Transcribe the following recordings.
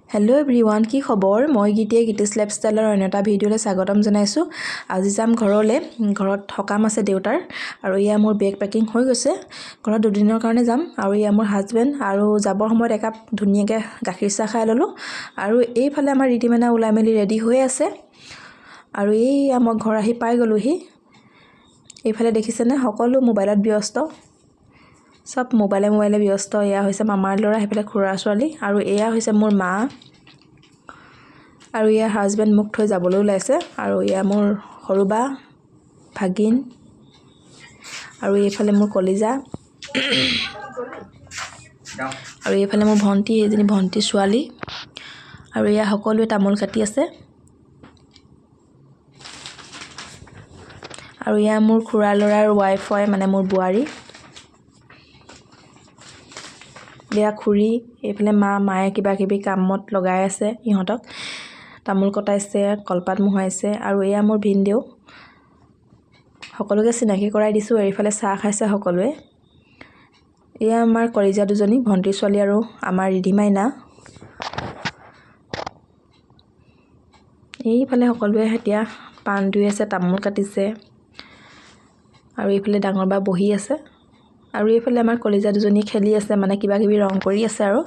Hello' everyone, কি খবৰ? মই গীতিয়ে গীতিছ লাইফষ্টাইলৰ অন্য এটা ভিডিঅ'লৈ স্বাগতম জনাইছোঁ। আজি যাম ঘৰলৈ। ঘৰত সকাম আছে দেউতাৰ, আৰু এয়া মোৰ বেগ পেকিং হৈ গৈছে। ঘৰত দুদিনৰ কাৰণে যাম, আৰু এয়া মোৰ হাজবেণ্ড। আৰু যাবৰ সময়ত একাপ ধুনীয়াকৈ গাখীৰ চাহ খাই ল'লোঁ। আৰু এইফালে আমাৰ ৰীতিমানা ওলাই মেলি ৰেডি হৈ আছে। আৰু এইয়া মই ঘৰ আহি পাই গ'লোহি। এইফালে দেখিছেনে, সকলো মোবাইলত ব্যস্ত। চব মোবাইলে ব্যস্ত। এয়া হৈছে মামাৰ ল'ৰা, সেইফালে খুৰা ছোৱালী, আৰু এয়া হৈছে মোৰ মা। আৰু ইয়াৰ হাজবেণ্ড মোক থৈ যাবলৈ ওলাইছে। আৰু এয়া মোৰ সৰু বা, ভাগিন, আৰু এইফালে মোৰ কলিজা, আৰু এইফালে মোৰ ভণ্টি, এইজনী ভণ্টি ছোৱালী। আৰু এয়া সকলোৱে তামোল কাটি আছে। আৰু এয়া মোৰ খুৰা ল'ৰাৰ ৱাইফ হয়, মানে মোৰ বোৱাৰী। এয়া খুৰী, এইফালে মায়ে কিবা কিবি কামত লগাই আছে ইহঁতক। তামোল কটাইছে, কলপাত মোহাইছে। আৰু এয়া মোৰ ভিনদেউ। সকলোকে চিনাকি কৰাই দিছোঁ। এইফালে চাহ খাইছে সকলোৱে। এয়া আমাৰ কলিজা দুজনী, ভণ্টি ছোৱালী আৰু আমাৰ ৰিধি মাইনা। এইফালে সকলোৱে এতিয়া পাণ ধুই আছে, তামোল কাটিছে। আৰু এইফালে ডাঙৰ বা বহি আছে। আৰু এইফালে আমাৰ কলিজা দুজনী খেলি আছে, মানে কিবা কিবি ৰং কৰি আছে। আৰু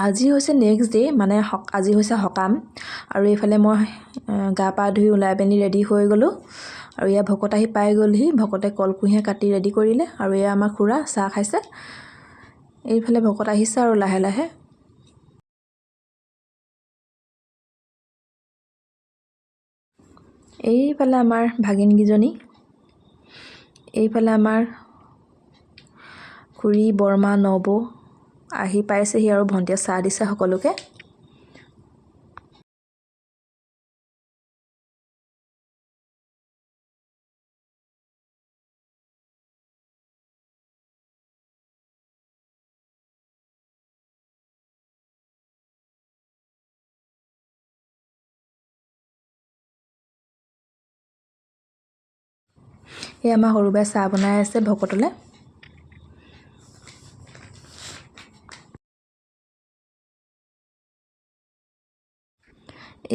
আজি হৈছে নেক্সট ডে', মানে আজি হৈছে সকাম। আৰু এইফালে মই গা পা ধুই ওলাই পেনি ৰেডি হৈ গ'লোঁ। আৰু এয়া ভকত আহি পাই গ'লহি। ভকতে কলকুঁহিয়া কাটি ৰেডি কৰিলে। আৰু এয়া আমাৰ খুৰা চাহ খাইছে। এইফালে ভকত আহিছে আৰু লাহে লাহে। এইফালে আমাৰ ভাগিনকেইজনী, এইফালে আমাৰ খুৰী, বৰমা, নবৌ আহি পাইছেহি, আৰু ভণ্টিয়ে চাহ দিছে সকলোকে। এই আমাৰ সৰু বাই চাহ বনাই আছে ভকতলৈ।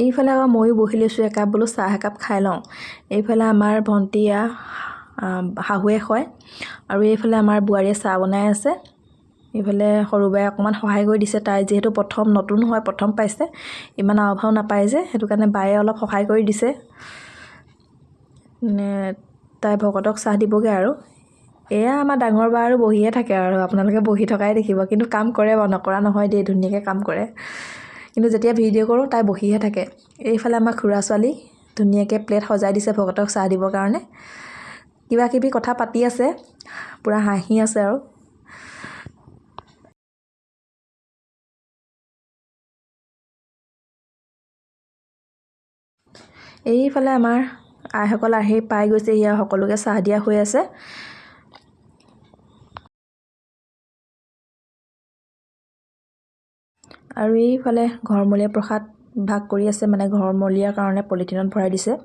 এইফালে আকৌ ময়ো বহি লৈছোঁ একাপ, বোলো চাহ একাপ খাই লওঁ। এইফালে আমাৰ ভণ্টিয়া শাহুৱেক হয়। আৰু এইফালে আমাৰ বোৱাৰীয়ে চাহ বনাই আছে। এইফালে সৰু বাই অকণমান সহায় কৰি দিছে। তাই যিহেতু প্ৰথম নতুন হয়, প্ৰথম পাইছে, ইমান আওভাও নাপায় যে, সেইটো কাৰণে বায়ে অলপ সহায় কৰি দিছে। তাই ভকতক চাহ দিবগৈ। আৰু এয়া আমাৰ ডাঙৰ বা আৰু বহিয়ে থাকে, আৰু আপোনালোকে বহি থকাই দেখিব, কিন্তু কাম কৰে বাৰু, নকৰা নহয় দেই, ধুনীয়াকৈ কাম কৰে। কিন্তু যেতিয়া ভিডিঅ' কৰোঁ তাই বহিহে থাকে। এইফালে আমাৰ খুৰা ছোৱালী ধুনীয়াকৈ প্লেট সজাই দিছে ভকতক চাহ দিবৰ কাৰণে। কিবা কিবি কথা পাতি আছে, পূৰা হাঁহি আছে। আৰু এইফালে আমাৰ আইসকল আহি পাই গৈছে। সেয়া সকলোকে চাহ দিয়া হৈ আছে। আৰু এইফালে ঘৰমূলীয়া প্ৰসাদ ভাগ কৰি আছে, মানে ঘৰমূলীয়াৰ কাৰণে পলিথিনত ভৰাই দিছে।